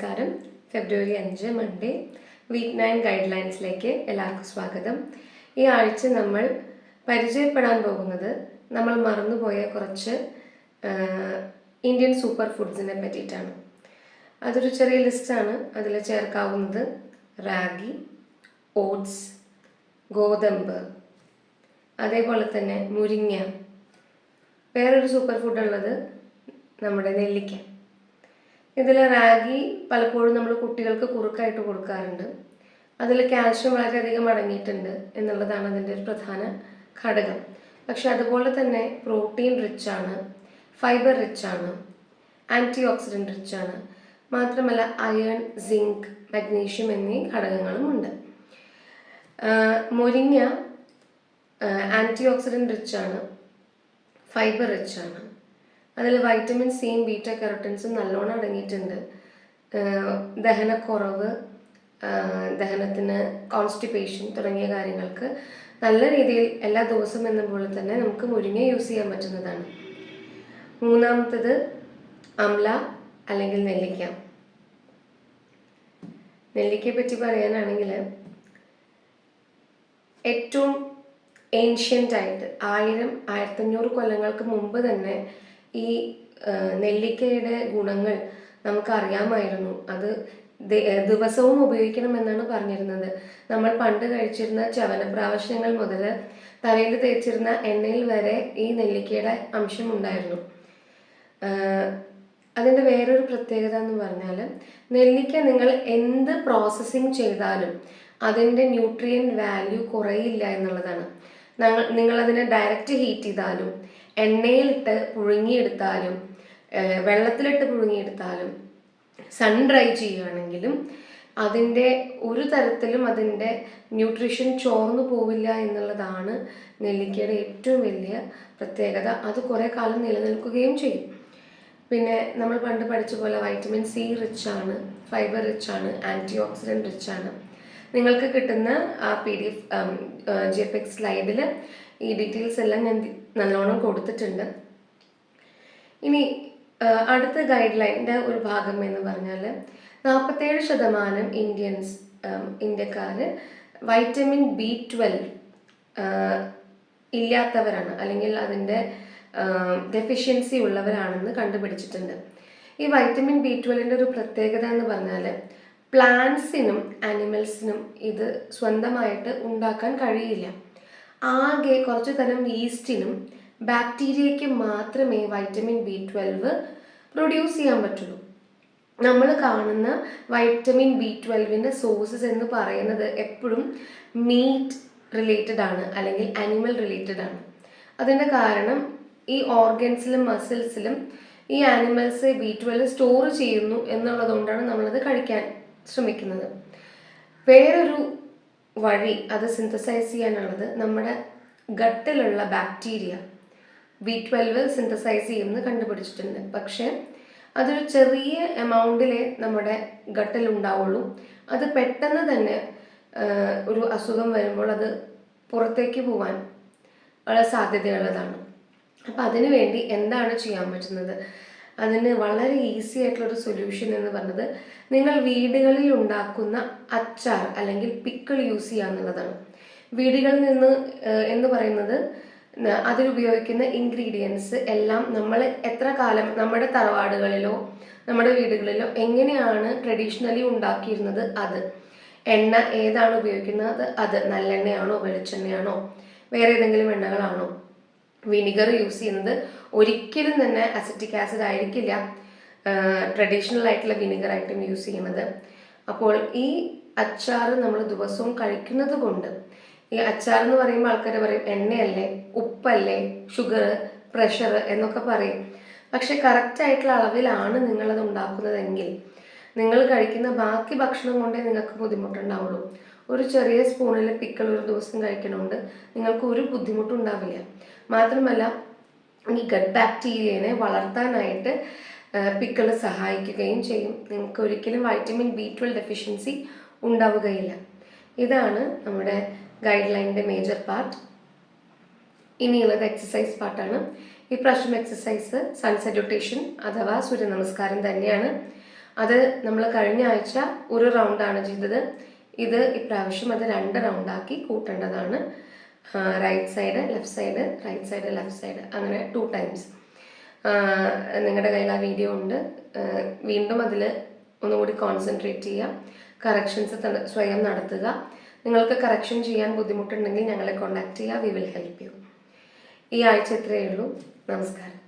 നമസ്കാരം. ഫെബ്രുവരി 5 Monday week 9 guide ലൈൻസിലേക്ക് എല്ലാവർക്കും സ്വാഗതം. ഈ ആഴ്ച നമ്മൾ പരിചയപ്പെടാൻ പോകുന്നത് നമ്മൾ മറന്നുപോയ കുറച്ച് ഇന്ത്യൻ സൂപ്പർ ഫുഡ്സിനെ പറ്റിയിട്ടാണ്. അതൊരു ചെറിയ ലിസ്റ്റാണ്. അതിൽ ചേർക്കാവുന്നത് റാഗി, ഓട്സ്, ഗോതമ്പ്, അതേപോലെ തന്നെ മുരിങ്ങ. വേറൊരു സൂപ്പർ ഫുഡ് ഉള്ളത് നമ്മുടെ നെല്ലിക്ക. ഇതിൽ റാഗി പലപ്പോഴും നമ്മൾ കുട്ടികൾക്ക് കുറുക്കായിട്ട് കൊടുക്കാറുണ്ട്. അതിൽ കാൽഷ്യം വളരെയധികം അടങ്ങിയിട്ടുണ്ട് എന്നുള്ളതാണ് അതിൻ്റെ ഒരു പ്രധാന ഘടകം. പക്ഷെ അതുപോലെ തന്നെ പ്രോട്ടീൻ റിച്ച് ആണ്, ഫൈബർ റിച്ച് ആണ്, ആൻറ്റി ഓക്സിഡൻറ്റ് റിച്ച് ആണ്. മാത്രമല്ല അയൺ, സിങ്ക്, മഗ്നീഷ്യം എന്നീ ഘടകങ്ങളും ഉണ്ട്. മുരിങ്ങ ആൻറ്റി ഓക്സിഡൻറ്റ് റിച്ച് ആണ്, ഫൈബർ റിച്ച് ആണ്. അതിൽ വൈറ്റമിൻ സിയും ബീറ്റ കരോട്ടിൻസും നല്ലോണം അടങ്ങിയിട്ടുണ്ട്. ദഹനക്കുറവ്, ദഹനത്തിന് കോൺസ്റ്റിപ്പേഷൻ തുടങ്ങിയ കാര്യങ്ങൾക്ക് നല്ല രീതിയിൽ എല്ലാ ദിവസവും എന്ന പോലെ തന്നെ നമുക്ക് മുരിങ്ങ യൂസ് ചെയ്യാൻ പറ്റുന്നതാണ്. മൂന്നാമത്തത് അംല അല്ലെങ്കിൽ നെല്ലിക്ക. നെല്ലിക്കയെ പറ്റി പറയാനാണെങ്കിൽ ഏറ്റവും ഏൻഷ്യൻ്റ് ആയിട്ട് 1000-1500 കൊല്ലങ്ങൾക്ക് മുമ്പ് തന്നെ ഈ നെല്ലിക്കയുടെ ഗുണങ്ങൾ നമുക്കറിയാമായിരുന്നു. അത് ദിവസവും ഉപയോഗിക്കണമെന്നാണ് പറഞ്ഞിരുന്നത്. നമ്മൾ പണ്ട് കഴിച്ചിരുന്ന ചവനപ്രാവശ്യങ്ങൾ മുതൽ തലയിൽ തേച്ചിരുന്ന എണ്ണയിൽ വരെ ഈ നെല്ലിക്കയുടെ അംശമുണ്ടായിരുന്നു. അതിൻ്റെ വേറൊരു പ്രത്യേകത എന്ന് പറഞ്ഞാൽ നെല്ലിക്ക നിങ്ങൾ എന്ത് പ്രോസസ്സിങ് ചെയ്താലും അതിൻ്റെ ന്യൂട്രിയൻ വാല്യൂ കുറയില്ല എന്നുള്ളതാണ്. നിങ്ങളതിനെ ഡയറക്റ്റ് ഹീറ്റ് ചെയ്താലും എണ്ണയിലിട്ട് പുഴുങ്ങിയെടുത്താലും വെള്ളത്തിലിട്ട് പുഴുങ്ങിയെടുത്താലും സൺ ഡ്രൈ ചെയ്യുകയാണെങ്കിലും അതിൻ്റെ ഒരു തരത്തിലും അതിൻ്റെ ന്യൂട്രീഷൻ ചോർന്നു പോവില്ല എന്നുള്ളതാണ് നെല്ലിക്കയുടെ ഏറ്റവും വലിയ പ്രത്യേകത. അത് കുറേ കാലം നിലനിൽക്കുകയും ചെയ്യും. പിന്നെ നമ്മൾ പണ്ട് പഠിച്ച പോലെ വൈറ്റമിൻ സി റിച്ച് ആണ്, ഫൈബർ റിച്ച് ആണ്, ആൻറ്റി ഓക്സിഡൻറ്റ് റിച്ച് ആണ്. നിങ്ങൾക്ക് കിട്ടുന്ന ആ PDF JPEG സ്ലൈഡിൽ ഈ ഡീറ്റെയിൽസ് എല്ലാം ഞാൻ നല്ലോണം കൊടുത്തിട്ടുണ്ട്. ഇനി അടുത്ത ഗൈഡ് ലൈനിൻ്റെ ഒരു ഭാഗം എന്ന് പറഞ്ഞാൽ 47% ഇന്ത്യക്കാർ വൈറ്റമിൻ B12 ഇല്ലാത്തവരാണ്, അല്ലെങ്കിൽ അതിൻ്റെ ഡെഫിഷ്യൻസി ഉള്ളവരാണെന്ന് കണ്ടുപിടിച്ചിട്ടുണ്ട്. ഈ വൈറ്റമിൻ B12ൻ്റെ ഒരു പ്രത്യേകത എന്ന് പറഞ്ഞാൽ പ്ലാന്റ്സിനും ആനിമൽസിനും ഇത് സ്വന്തമായിട്ട് ഉണ്ടാക്കാൻ കഴിയില്ല. ആകെ കുറച്ച് തരം ഈസ്റ്റിനും ബാക്ടീരിയയ്ക്ക് മാത്രമേ വൈറ്റമിൻ B12 പ്രൊഡ്യൂസ് ചെയ്യാൻ പറ്റുള്ളൂ. നമ്മൾ കാണുന്ന വൈറ്റമിൻ B12ൻ്റെ സോഴ്സസ് എന്ന് പറയുന്നത് എപ്പോഴും മീറ്റ് റിലേറ്റഡ് ആണ്, അല്ലെങ്കിൽ അനിമൽ റിലേറ്റഡ് ആണ്. അതിൻ്റെ കാരണം ഈ ഓർഗൻസിലും മസിൽസിലും ഈ ആനിമൽസ് B12 സ്റ്റോർ ചെയ്യുന്നു എന്നുള്ളതുകൊണ്ടാണ് നമ്മളത് കഴിക്കാൻ ശ്രമിക്കുന്നത്. വേറൊരു വഴി അത് സിന്തസൈസ് ചെയ്യാനുള്ളത് നമ്മുടെ ഗട്ടിലുള്ള ബാക്ടീരിയ B12 സിന്തസൈസ് ചെയ്യുമെന്ന് കണ്ടുപിടിച്ചിട്ടുണ്ട്. പക്ഷേ അതൊരു ചെറിയ എമൗണ്ടിലേ നമ്മുടെ ഗട്ടിൽ ഉണ്ടാവുള്ളൂ. അത് പെട്ടെന്ന് തന്നെ ഒരു അസുഖം വരുമ്പോൾ അത് പുറത്തേക്ക് പോവാൻ വളരെ സാധ്യതയുള്ളതാണ്. അപ്പം അതിനു വേണ്ടി എന്താണ് ചെയ്യാൻ പറ്റുന്നത്? അതിന് വളരെ ഈസി ആയിട്ടുള്ളൊരു സൊല്യൂഷൻ എന്ന് പറഞ്ഞത് നിങ്ങൾ വീടുകളിൽ ഉണ്ടാക്കുന്ന അച്ചാർ അല്ലെങ്കിൽ പിക്കിൾ യൂസ് ചെയ്യുക എന്നുള്ളതാണ്. വീടുകളിൽ നിന്ന് എന്ന് പറയുന്നത് അതിലുപയോഗിക്കുന്ന ഇൻഗ്രീഡിയൻസ് എല്ലാം നമ്മൾ എത്ര കാലം നമ്മുടെ തറവാടുകളിലോ നമ്മുടെ വീടുകളിലോ എങ്ങനെയാണ് ട്രഡീഷണലി ഉണ്ടാക്കിയിരുന്നത്, അത് എണ്ണ ഏതാണ് ഉപയോഗിക്കുന്നത്, അത് നല്ലെണ്ണയാണോ വെളിച്ചെണ്ണയാണോ വേറെ ഏതെങ്കിലും എണ്ണകളാണോ, വിനിഗർ യൂസ് ചെയ്യുന്നത് ഒരിക്കലും തന്നെ അസിറ്റിക് ആസിഡ് ആയിരിക്കില്ല ട്രഡീഷണൽ ആയിട്ടുള്ള വിനിഗർ ആയിട്ടും യൂസ് ചെയ്യുന്നത്. അപ്പോൾ ഈ അച്ചാർ നമ്മൾ ദിവസവും കഴിക്കുന്നത് കൊണ്ട്, ഈ അച്ചാർ എന്ന് പറയുമ്പോൾ ആൾക്കാർ പറയും എണ്ണയല്ലേ, ഉപ്പല്ലേ, ഷുഗർ, പ്രഷർ എന്നൊക്കെ പറയും. പക്ഷെ കറക്റ്റ് ആയിട്ടുള്ള അളവിലാണ് നിങ്ങളത് ഉണ്ടാക്കുന്നതെങ്കിൽ നിങ്ങൾ കഴിക്കുന്ന ബാക്കി ഭക്ഷണം കൊണ്ടേ നിങ്ങൾക്ക് ബുദ്ധിമുട്ടുണ്ടാവുള്ളൂ. ഒരു ചെറിയ സ്പൂണിൽ പിക്കിൾ ഒരു ദിവസം കഴിക്കണോണ്ട് നിങ്ങൾക്ക് ഒരു ബുദ്ധിമുട്ടും ഉണ്ടാവില്ല. മാത്രമല്ല ഈ ഗട്ട് ബാക്ടീരിയനെ വളർത്താനായിട്ട് പിക്കിൾ സഹായിക്കുകയും ചെയ്യും. നിങ്ങൾക്ക് ഒരിക്കലും വൈറ്റമിൻ B12 ഡെഫിഷ്യൻസി ഉണ്ടാവുകയില്ല. ഇതാണ് നമ്മുടെ ഗൈഡ് ലൈനിൻ്റെ മേജർ പാർട്ട്. ഇനിയുള്ളത് എക്സസൈസ് പാർട്ടാണ്. ഈ പ്രാവശ്യം എക്സസൈസ് സൺ സല്യൂട്ടേഷൻ അഥവാ സൂര്യ നമസ്കാരം തന്നെയാണ്. അത് നമ്മൾ കഴിഞ്ഞ ആഴ്ച ഒരു റൗണ്ടാണ് ചെയ്തത്. ഇത് ഇപ്രാവശ്യം അത് 2 റൗണ്ടാക്കി കൂട്ടേണ്ടതാണ്. Right side left side, right side left side, അങ്ങനെ 2 ടൈംസ്. നിങ്ങളുടെ കയ്യിൽ ആ വീഡിയോ ഉണ്ട്. വീണ്ടും അതിൽ ഒന്നുകൂടി കോൺസെൻട്രേറ്റ് ചെയ്യുക, കറക്ഷൻസ് സ്വയം നടത്തുക. നിങ്ങൾക്ക് കറക്ഷൻ ചെയ്യാൻ ബുദ്ധിമുട്ടുണ്ടെങ്കിൽ ഞങ്ങളെ കോൺടാക്ട് ചെയ്യുക. We will help you. ഈ ആഴ്ച ഇത്രയേ ഉള്ളൂ. നമസ്കാരം.